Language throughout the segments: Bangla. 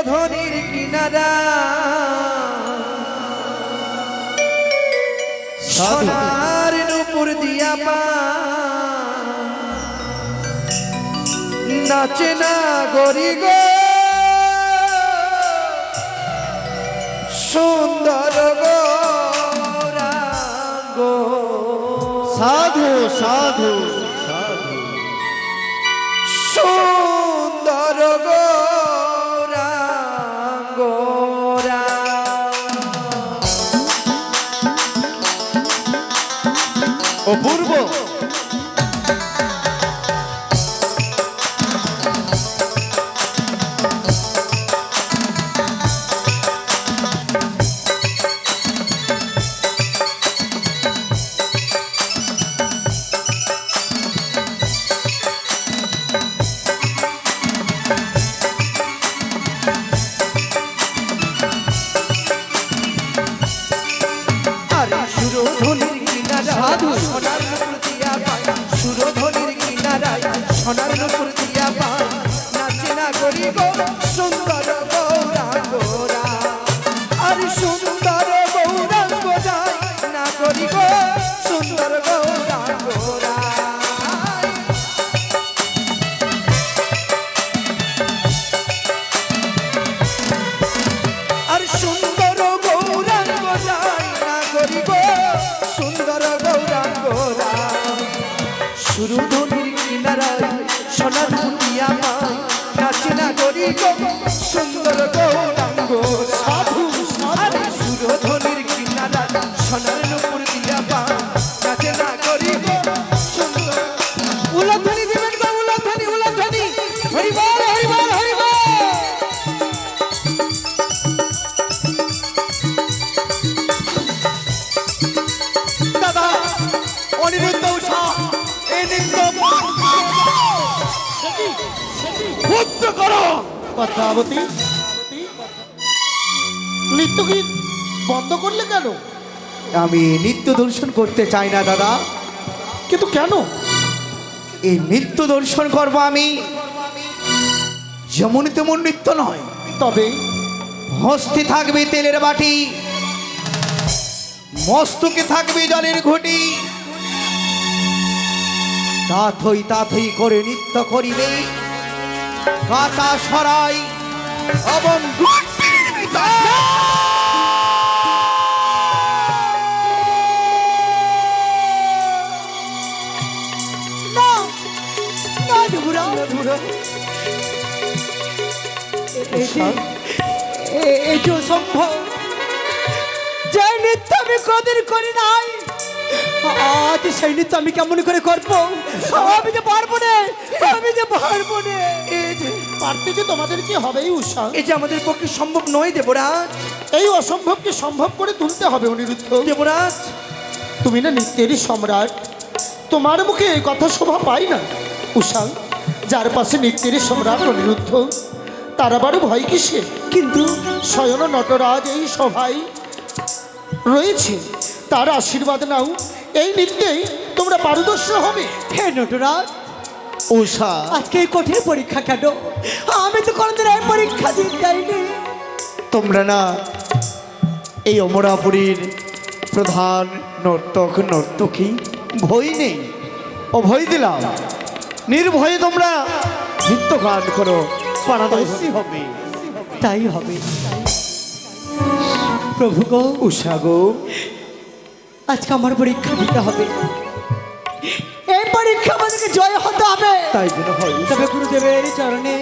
সুরধনির কিনারা সোনার নূপুর দিয়া পা নাচে না গরি গো সুন্দর গৌরাঙ্গ। সাধু সাধু সুন্দর গৌরাঙ্গ। অপূর্ব সুরধনির কিনারায় সোনার নূপুর দিয়া পায়, সুরধনির কিনারায় সোনার নূপুর দিয়া পায়, নাচে না গরি গো সুন্দর গৌরাঙ্গরা। আর সুন্দর গৌরাঙ্গ যায় না গরি গো সুন্দর গৌরাঙ্গরা। আর সুন্দর গৌরাঙ্গ যায় না গরি গো সুন্দর গৌরাঙ্গরা। সুরধনির কিনারায় সোনার মুটিয়া পায়, নাচে না গরি গো সুন্দর গৌরাঙ্গ। সাধু আরে সুরধনির কিনারায় সোনার নূপুর দিয়া পায়, নাচে না গরি গো সুন্দর। উলধ্বনি দিবেন গো, উলধ্বনি উলধ্বনি। হরি বল হরি বল হরি বল। দাদা অনিরুদ্ধ উষা এই নৃত্য বন্ধ করো। পদ্মাবতী নৃত্য কি বন্ধ করলে কেন? আমি নিত্য দর্শন করতে চাই না দাদা। কিন্তু কেন? এই নৃত্য দর্শন করবো আমি, যেমন তেমন নৃত্য নয়। তবে হস্তে থাকবে তেলের বাটি, মস্তকে থাকবে জলের ঘটি, তাথই করে নৃত্য করিবে কাঁচা সরাই এবং ঘটির ভিতর। না না ধুরা ধুরা এটি অসম্ভব। যে নৃত্য আমি কোনদিন করি নাই, আজ সেই নৃত্য আমি কেমন করে করবো? আমি যে পারবো না, আমি যে পারবো না। পারতে যে তোমাদের কি হবেই উষা। এই যে আমাদের পক্ষে সম্ভব নয় দেবরাজ। এই অসম্ভবকে সম্ভব করে তুলতে হবে অনিরুদ্ধ। দেবরাজ তুমি না নৃত্যেরই সম্রাট, তোমার মুখে এই কথা শোভা পাই না উষা। যার পাশে নৃত্যেরই সম্রাট অনিরুদ্ধ, তার আবারও ভয় কিসে? কিন্তু স্বয়ং নটরাজ এই সভায় রয়েছে, তার আশীর্বাদ নাও, এই নৃত্যেই তোমরা পারদর্শী হবে। হে নটরাজ, উষা আজকে এই কঠিন পরীক্ষা কেন? আমি তো কোনদিন এই পরীক্ষা দিতে যাইনি। তোমরা না এই অমরাপুরীর প্রধান নর্তক নর্তকী, ভয় নেই, অভয় দিলাম, নির্ভয়ে তোমরা নৃত্য গান করো, পারদর্শী হবে। তাই হবে প্রভু গো। উষা গো, আজকে আমার পরীক্ষা দিতে হবে, এই পরীক্ষা আমাদেরকে জয় হতে হবে। তাই যেন হয়। তবে গুরুদেবের চরণে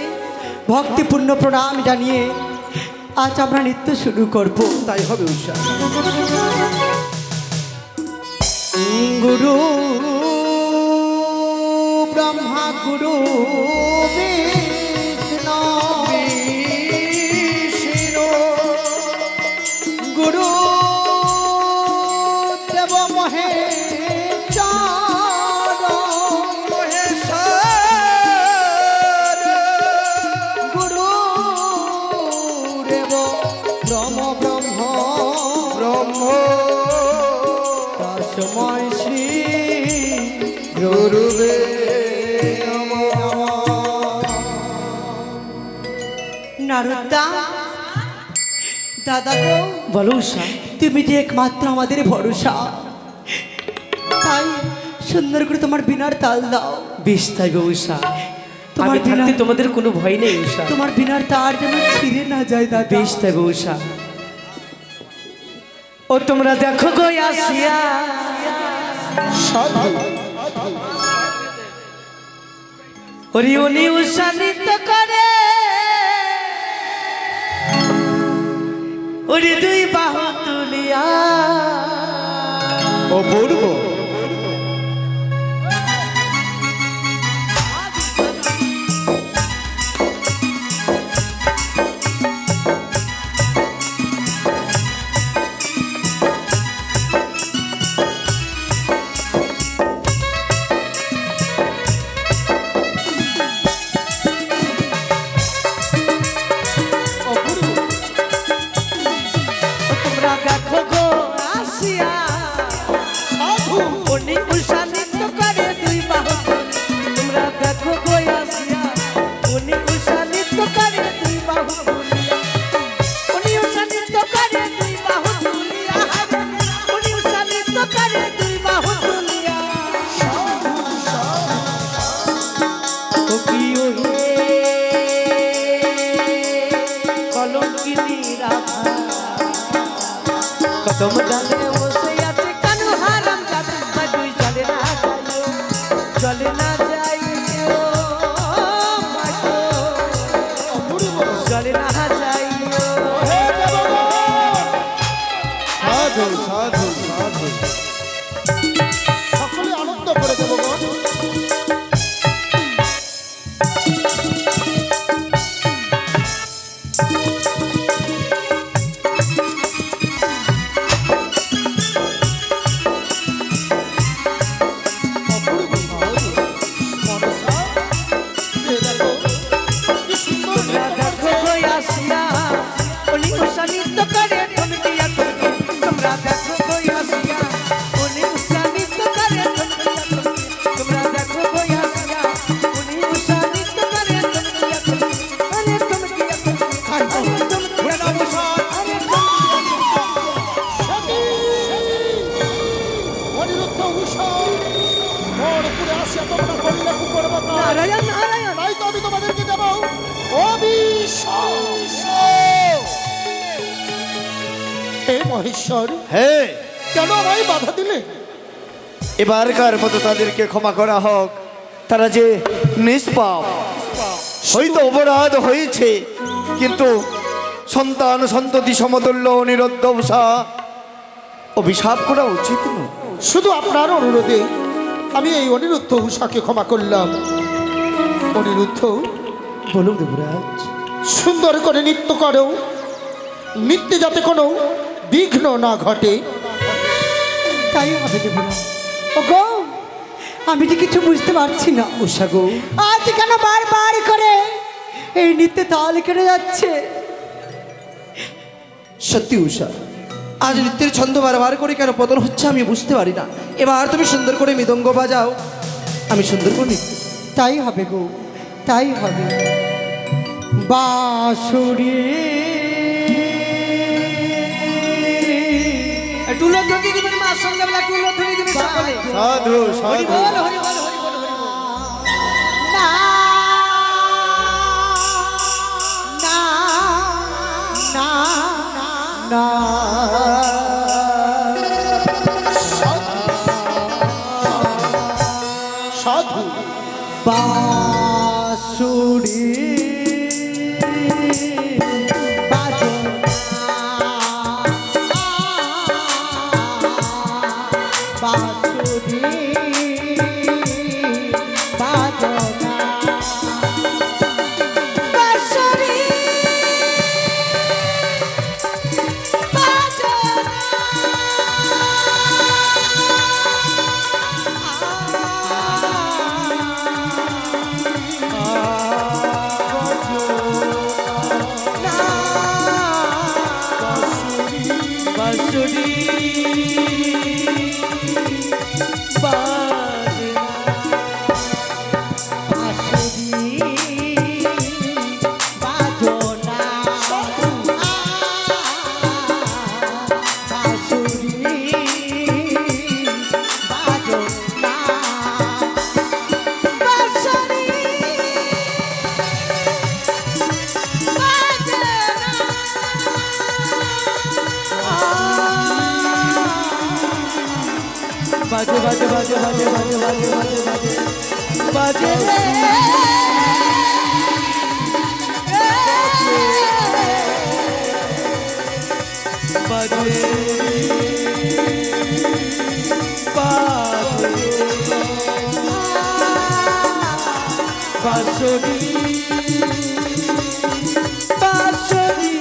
ভক্তিপূর্ণ প্রণাম জানিয়ে আজ আমরা নৃত্য শুরু করব। তাই হবে উষা। গুরু ব্রহ্মা গুরু বিষ্ণু গুরু দেব মহেশ্বর গুরু দেব ব্রহ্ম তস্মৈ শ্রী গুরুবে নারদা দাদা গো, বলো উষা। তুমি যে একমাত্র আমাদের ভরসা, তাই সুন্দর করে তোমার বিনার তাল দাও। বেশ তাই গো উষা, তোমার আমি থাকতে বিনা- তোমাদের কোনো ভয় নেই উষা। তোমার বিনার তার যেন ছিঁড়ে না যায় দাদা। বেশ তাই গো উষা। ও তোমরা দেখো গো আসিয়া, সাধু ওরে উনি উষা নৃত্য করে, ওরে দুই বাহু তুলিয়া। অপূর্ব। তোমরা দেখো গো আসিয়া, সাধু উনি উষা নৃত্য করে দুই বাহু তুলিয়া। তোমরা দেখো গো আসিয়া, উনি উষা নৃত্য করে দুই বাহু তুলিয়া। উনি উষা নৃত্য করে দুই বাহু তুলিয়া। উনি উষা নৃত্য করে দুই বাহু তুলিয়া। ও কি ওহে কলঙ্কিনী রাধা, কদম ডালে বসে আছে কানু হারাম জাদু, মাগুই চলে না যাইও, চলে না যাইও, মাগো, চলে না যাইও। সাধু সাধু সাধু। সকলে আনন্দ করে দেবগণ। তোমরা দেখো গো আসিয়া, উনি উষা নৃত্য করে ঠুনকিয়া ঠুনকি। তোমরা দেখো গো আসিয়া, উনি উষা নৃত্য করে ঠুনকিয়া ঠুনকি। তোমরা দেখো গো আসিয়া, উনি উষা নৃত্য করে ঠুনকিয়া ঠুনকি। আরে ঠুনকিয়া ঠুনকি, আরে ঠুনকিয়া ঠুনকি, আরে অনিরুদ্ধ উষা মোরপুরে আসিয়া তোমরা করলে কুপর্বতা। নারায়ণ নারায়ণ। তাই তো আমি তোমাদেরকে দেব অবিশ্বাস। হে মহেশ্বর, হ্যাঁ, কেন আমায় বাধা দিলে? এবারকার মতো তাদেরকে ক্ষমা করা হোক। তারা যে নিষ্পাপ, হয়তো অপরাধ হয়েছে, কিন্তু সন্তান সন্ততি সমতুল্য অনিরুদ্ধ উষা অভিশাপ করা উচিত নয়। শুধু আপনার অনুরোধে আমি এই অনিরুদ্ধ উষাকে ক্ষমা করলাম। অনিরুদ্ধ, বলুন দেবরাজ। সুন্দর করে নৃত্য করো, নৃত্যে যাতে কোনো বিঘ্ন না ঘটে। তাই হবে দেবরা। ও গো, আমি যে কিছু বুঝতে পারছি না। উষা গো, আজ কেন বারবার করে এই নৃত্যে তাল কেটে যাচ্ছে? সত্যি উষা, আজ নৃত্যের ছন্দ বারবার করে কেন পতন হচ্ছে আমি বুঝতে পারি না। এবার তুমি সুন্দর করে মৃদঙ্গ বাজাও, আমি সুন্দর করে নৃত্য। তাই হবে গো, তাই হবে। বাঁশুরি টুলো ধরে দিবেন মা, সন্ধ্যাবেলা টুলো ধরে দিবেন সকালে। সাধু হরি সাধু। বল, হরি বল, হরি বল, হরি বল। না না না না সাধু বাঁশুরি বাজো বাঁশুরি বাজো বাঁশুরি বাজো বাজে বাজে বাজে বাজে বাজে বাজে বাজে বাজে বাজে রে বাজে বাঁশরি বাঁশরি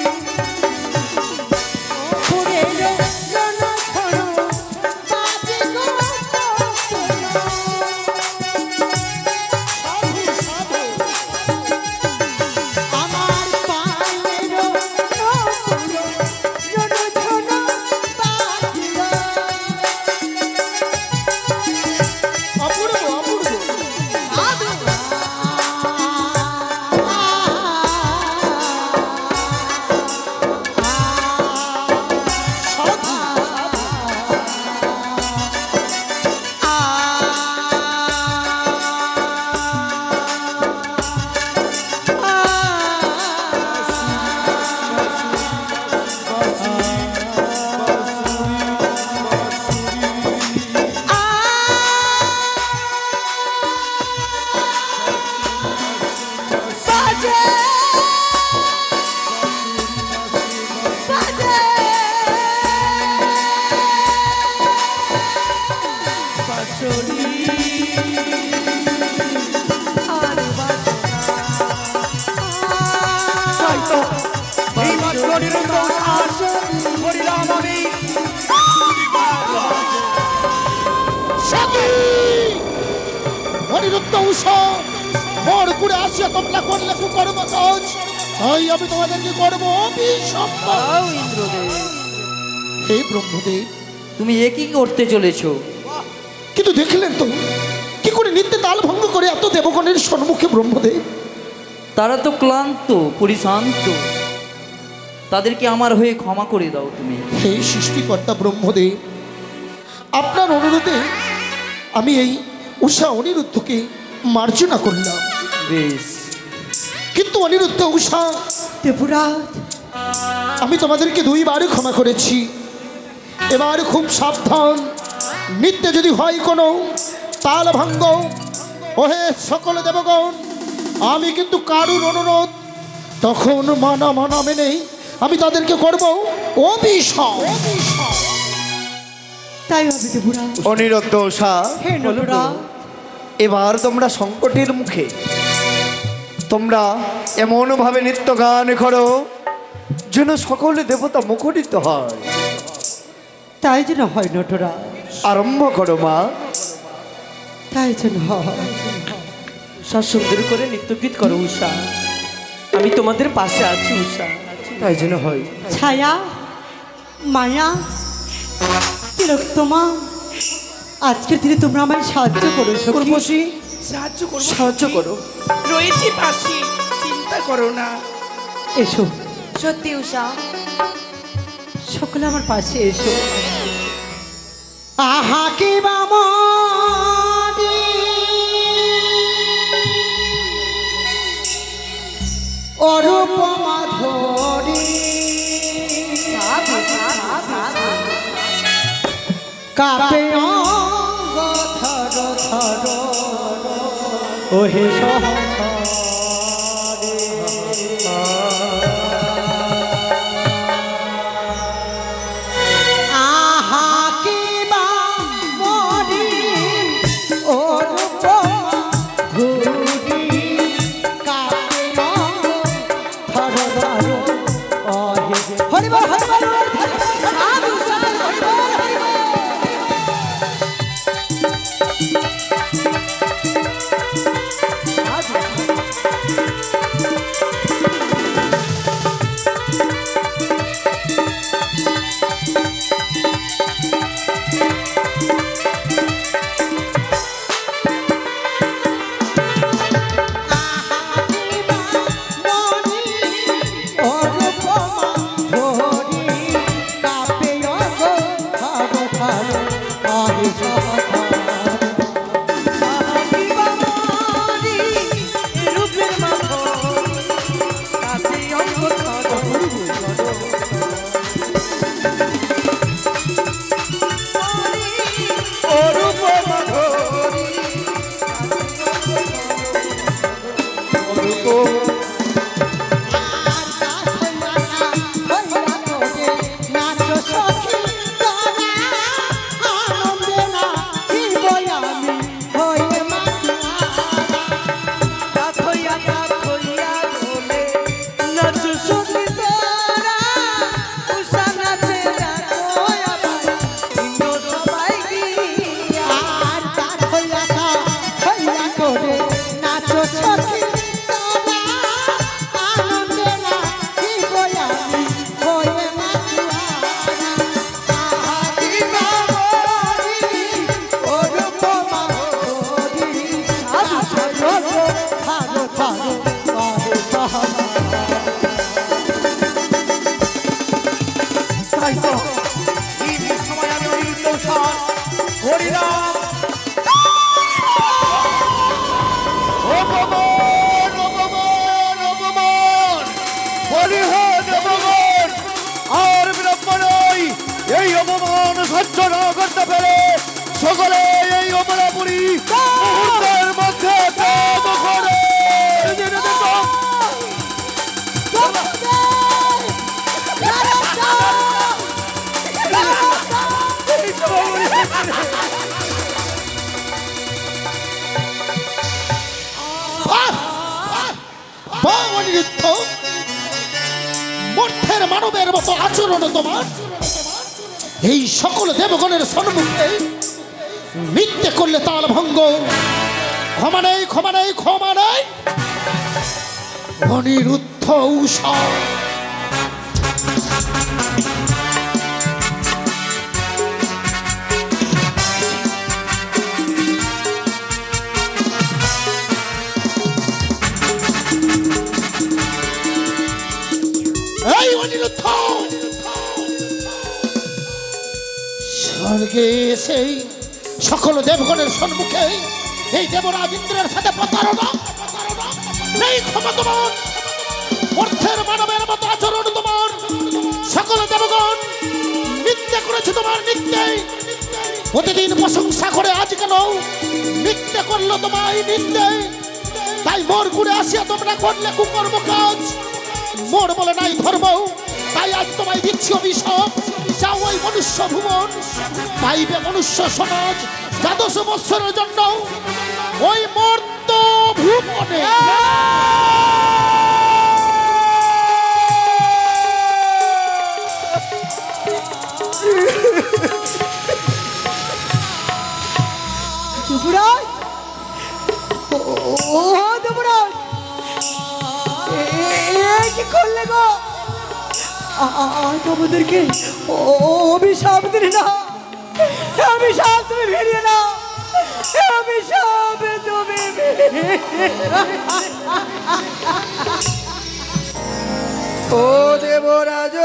অনিরুদ্ধ উষা বর করে আসিয়া তোমরা করলে কুকর্ম কাজ, তাই আমি তোমাদেরকে করবো অভিসম্মান। হে ব্রহ্মদেব, তুমি এ কি করতে চলেছো? কিন্তু দেখলেন তো কি করে নিত্যে তাল ভঙ্গ করে এত দেবগণের সম্মুখে ব্রহ্মদেব। তারা তো ক্লান্ত পরিশান্ত, তাদেরকে আমার হয়ে ক্ষমা করে দাও তুমি। হে সৃষ্টিকর্তা ব্রহ্মদেব, আপনার অনুরোধে আমি এই উষা অনিরুদ্ধকে মার্জনা করলাম। বেশ, কিন্তু অনিরুদ্ধ উষা দেবরাজ, আমি তোমাদেরকে দুইবার ক্ষমা করেছি, এবার খুব সাবধান। নিত্যে যদি হয় কোনো তাল ভঙ্গ, ওহে সকল দেবগণ, আমি কিন্তু কারুর অনুরোধ তখন মানা মেনে আমি তাদেরকে করব অভিশাপ। তাই হবে দেবরাজ। অনিরুদ্ধ উষা, হে নটরাজ, এবার তোমরা সংকটের মুখে তোমরা এমনভাবে নৃত্য গান করো যেন সকল দেবতা মুখরিত হয়। তাই যেন হয় নটরাজ, আরম্ভ করো মা। তাই যেন হয়। উষা, সুন্দর করে নৃত্যগীত করো উষা, আমি তোমাদের পাশে আছি উষা, তাই যেন হয়। ছায়া, মায়া, তিলোত্তমা, আজকের দিনে তোমরা আমায় সাহায্য করো। উর্বশী, সাহায্য করো, রয়েছি পাশে, চিন্তা করো না। এসো, সত্যি উষা, সকলে আমার পাশে এসো। আহা কি বামনি অরূপ মাধুরী, কাপে অঙ্গ থর থর, ওহে আহা কি বামনি অরূপ মাধুরী, কাপে অঙ্গ থর থর, ওহে হরি বল হরি বল সাধু সাধু হরি বল হরি বল। সাধু তাই তো এই সময় আমি অনিরুদ্ধ উষার হরিনাম অপমান অপমান অপমান বলি হোক দেবগণ আর বিলম্ব নয় এই অপমান সহ্য না করতে পেরে সকলে এই অমরাপুরী মুহূর্তের মধ্যে ত্যাগ করে অনিরুদ্ধ, মূর্খের মানবের মতো আচরণ তোমার। এই সকল দেবগণের সম্মুখে মিথ্যে করলে তাল ভঙ্গ। ক্ষমা নেই, ক্ষমা নেই, ক্ষমা নেই। অনিরুদ্ধ উষা, এই অনিরুদ্ধ, স্বর্গে এসে সকল দেবগণের সম্মুখে এই দেবরাজ ইন্দ্রের সাথে প্রতারণা নেই। ক্ষমা তোমার, অর্থের মানবের মতো আচরণ তোমার। সকল দেবগণ নিত্যে করেছে তোমার নিত্যে, প্রতিদিন প্রশংসা করে আজ কেন নিত্যে করলো তোমায় নিত্যে। তাই মোর ঘুরে আসিয়া তোমরা করলে কুকর্ম কাজ। মোর বলে নাই ধর্ম, তাই আজ তোমায় দিচ্ছি অভিশাপ। যাও ওই মনুষ্য ভুবন, পাইবে মনুষ্য সমাজ। 12 বৎসরের জন্য ওই মর্ত ভুবনে। যুবরাজ, ও যুবরাজ, কি করলে গো? আজ আমাদেরকে অভিশাপ দিলে না। অভিশাপ তুমি ফিরিয়ে না, অভিশাপ তুমি ও দেবরাজ,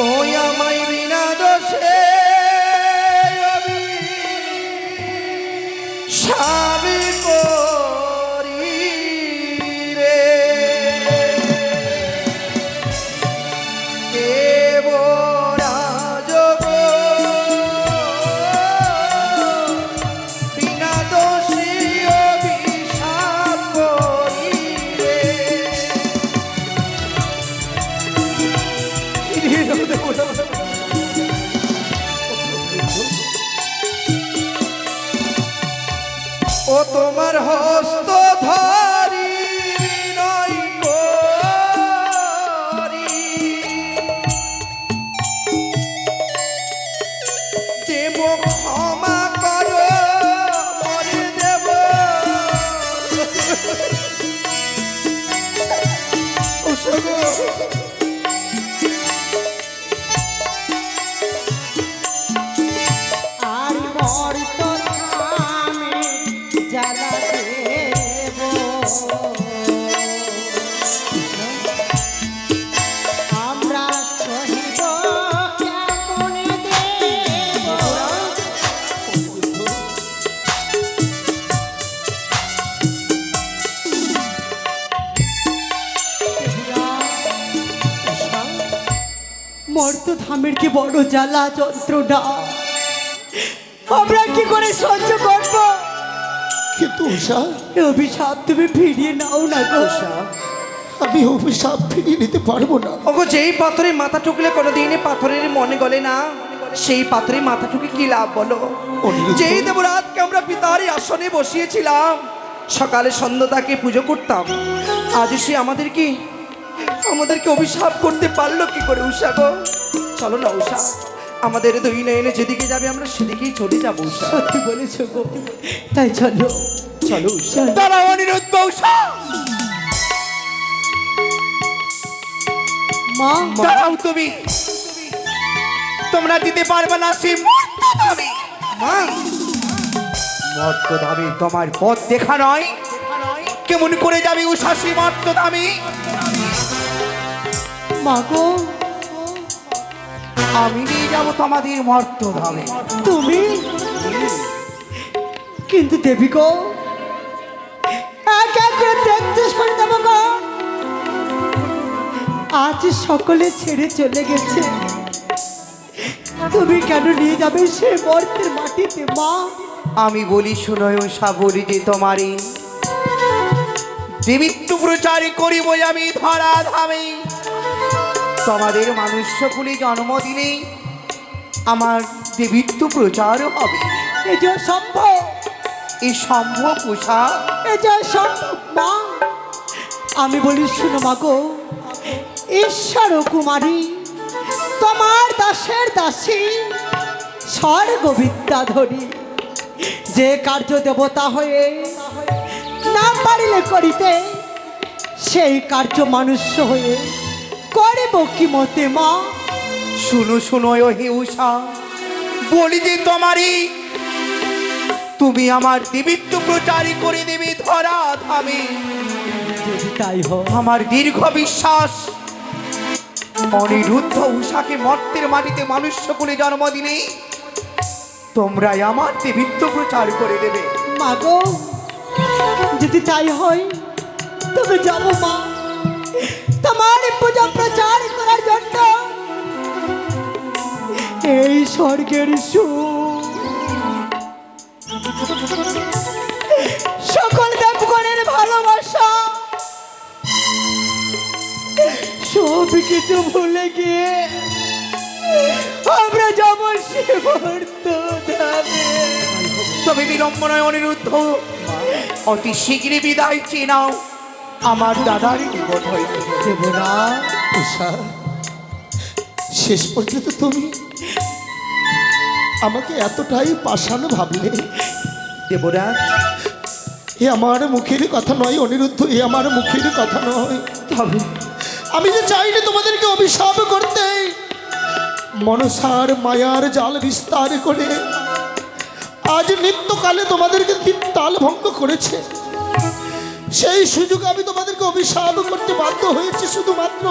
ওই আমায় বিনা দোষে সাবি করি রে দেবরাজ গো, বিনা দোষে অভিশাপ করি রে। ও তোমার হস্ত ধরি বিনয় করি, দেব ক্ষমা করো মরে দেব। আর মর্ত ধামে জ্বালা দেব। আমরা সহিব কেমন দেব। মর্ত ধামের কি বড় জ্বালা যন্ত্রণা, আমরা কি করে সহ্য করব? কিন্তু উষা, এ অভিশাপ তুমি ফিরিয়ে নাও না গো। আমি অভিশাপ ফিরিয়ে নিতে পারবো না। ওগো, যেই পাথরে মাথা ঠুকলে কোনোদিন পাথরের মনে গলে না, সেই পাথরে মাথা ঠুকে কি লাভ বলো? যেই দেবরাতকে আমরা পিতারই আসনে বসিয়েছিলাম, সকালে সন্ধ্যাকে পুজো করতাম, আজ সে আমাদেরকে অভিশাপ করতে পারলো কি করে? উষা গো, চলো না উষা, আমাদের দুই নয়নে যেদিকে যাবে আমরা সেদিকেই চলে যাবো উষা। সত্যি বলেছো গো, তাই চলো চলো উষা। তারা অনিরুদ্ধ উষা, মা। দাঁড়াও তুমি, তোমরা দিতে পারবে না সেই মূর্ত দামি। মা, মর্তধামে তোমার পথ দেখা নয়, কেমন করে যাবে উষাসী মর্তধামে? মাগো, আমি নিয়ে যাবো তোমাদের মর্তধামে। তুমি কিন্তু দেবী গো, এক এক করে দেখতে করে দেবো গো। আজ সকলে ছেড়ে চলে গেছে, তুমি কেন নিয়ে যাবে সে মর্তের মাটিতে মা? আমি বলি শোনো উষা, বলি যে তোমারই দেবীত্ব প্রচার করিব আমি ধরা ধামে। তোমাদের মানুষ সকলে জন্মদিনে আমার দেবীত্ব প্রচার হবে। এ যে সম্ভব, এই সম্ভব উষা? এ যে সম্ভব মা। আমি বলি শুনো মাগো, ঈশ্বর কুমারী তোমার দাসের দাসী স্বর্গ বিদ্যাধরী, যে কার্য দেবতা হয়ে না পারিলে করিতে, সেই কার্য মানুষ হয়ে করিব কি মতে মা? শুনো শুনো ও হে উষা, বলি যে তোমারই তুমি আমার দেবীত্ব প্রচার করে দেবে ধরা ধামে। যদি তাই হয়, আমার দীর্ঘ বিশ্বাস অনিরুদ্ধ উষাকে মর্তের মাটিতে মানুষ সকলে জন্মদিনে তোমরাই আমার দেবীত্ব প্রচার করে দেবে। মাগো যদি তাই হয় তবে যাবো মা, তোমার পূজা প্রচার করার জন্য। এই স্বর্গের সকল দেবগণের ভালোবাসা সব কিছু ভুলে গিয়ে আমরা যাবো সে মর্তধামে। তবে বিলম্ব নয় অনিরুদ্ধ, অতি শীঘ্রই বিদায় চেয়ে নাও, আমার দাদারই বিপদ হইতে। দেবরা, উষা, শেষ পর্যন্ত তুমি আমাকে এতটাই পাষাণ ভাবলে। দেবরাজ, এ আমার মুখের কথা নয় অনিরুদ্ধ, এ আমার মুখের কথা নয়। তবে আমি যে চাইনি তোমাদেরকে অভিশাপ করতে, মনসার মায়ার জাল বিস্তার করে আজ নিত্যকালে তোমাদেরকে তাল ভঙ্গ করেছে, সেই সুযোগ আমি তোমাদেরকে অভিশাপ করতে বাধ্য হয়েছি। শুধুমাত্র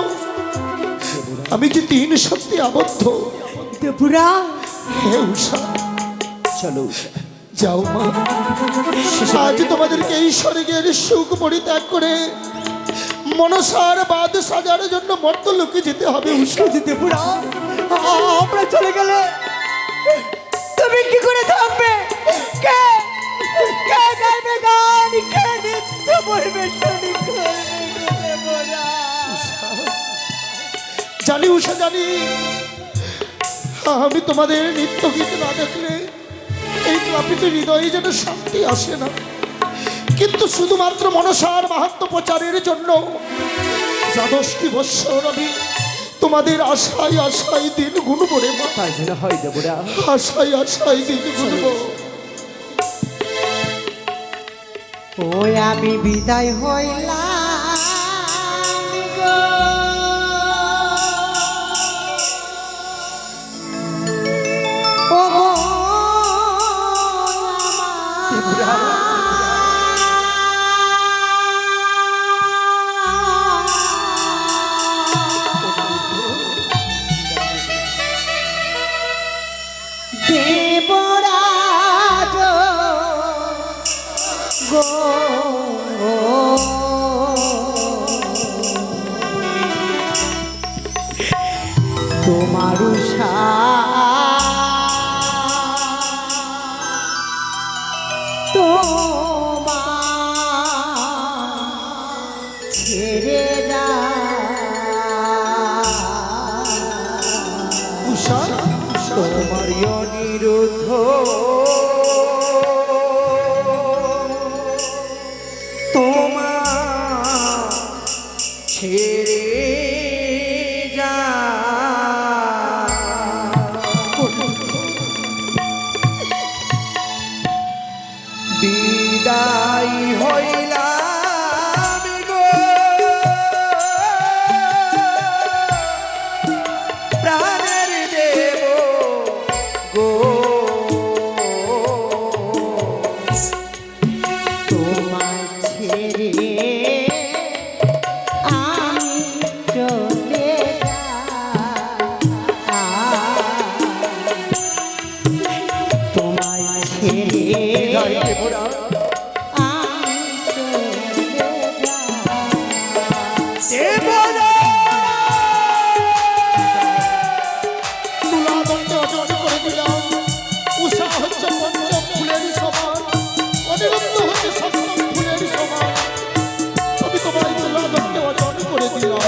আমি যে তিন শক্তি আবদ্ধ। দেবরা, হে উষা, চলো যাও মা, আজ তোমাদেরকে এই স্বর্গের সুখ পরিত্যাগ করে মনসার বাদ সাজার জন্য মর্তলোকে যেতে হবে। উষা, দেবরা, আমরা চলে গেলে তুমি কি করে থাকবে? কে কে গাইবে গান, কে নৃত্য পরিবেশন করবে? দেবরা, জানি উষা, জানি আমি তোমাদের নৃত্য গীত না দেখলে এই প্লাবিত হৃদয়ে যেন শান্তি আসে না। কিন্তু শুধুমাত্র মনসার মাহাত্ম্য প্রচারের জন্য 10টি বৎসর আমি তোমাদের আশায় আশায় দিন গুনব রে মা। তাই যেন হয় দেবরা। আশায় আশায় দিন গুনব। ওই আমি বিদায় হইলাম গো, ও গো দেবরাজ গো, তোমার উষা তোমার ছেড়ে যা। উষা, তোমার অনিরুদ্ধ তোমার ছেড়ে যা। বিদায় হইলাম গো, প্রাণের দেব গো। ছেড়ে বিদায় দেবরাজ আমি চলে যাই। তুলাদণ্ড অর্জন করে দিলাম। উষা হচ্ছে পঞ্চম ফুলের সমান, অনিরুদ্ধ হচ্ছে সপ্তম ফুলের সমান। আমি তোমার তুলাদণ্ড অর্জন করে দিলাম।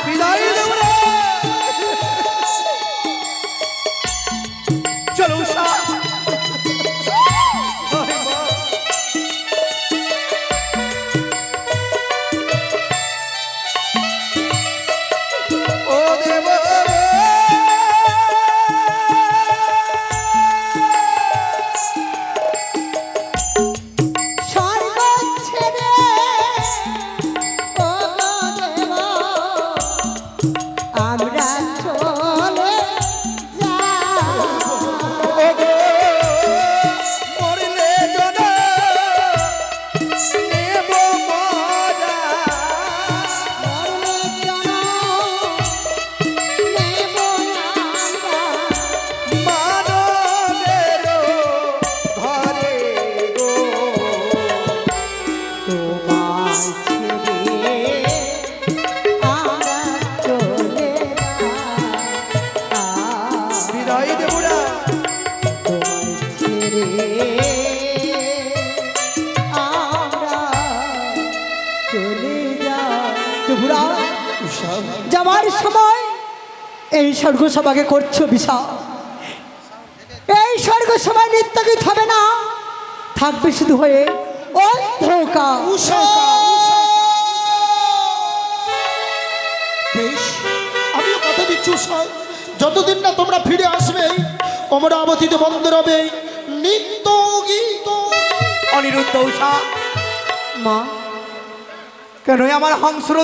বিদায় দেবরাজ চলো উষা ও দেব আমরা চলে মরলে জনা নেব মজা মানবের ঘরে গো বিদায় দেবরাজ যাবার সময় এই স্বর্গ সভাকে করছো বিশাল। এই স্বর্গ সভায় নৃত্য গীত হবে না, থাকবে শুধু হয়ে অন্ধকার। উষা বেশ, আমিও কথা দিচ্ছি উষা, যতদিন না তোমরা ফিরে আসবে অমরাবতীতে বন্ধ রবে নিত্য গীত। অনিরুদ্ধ উষা মা কেন আমার হংসর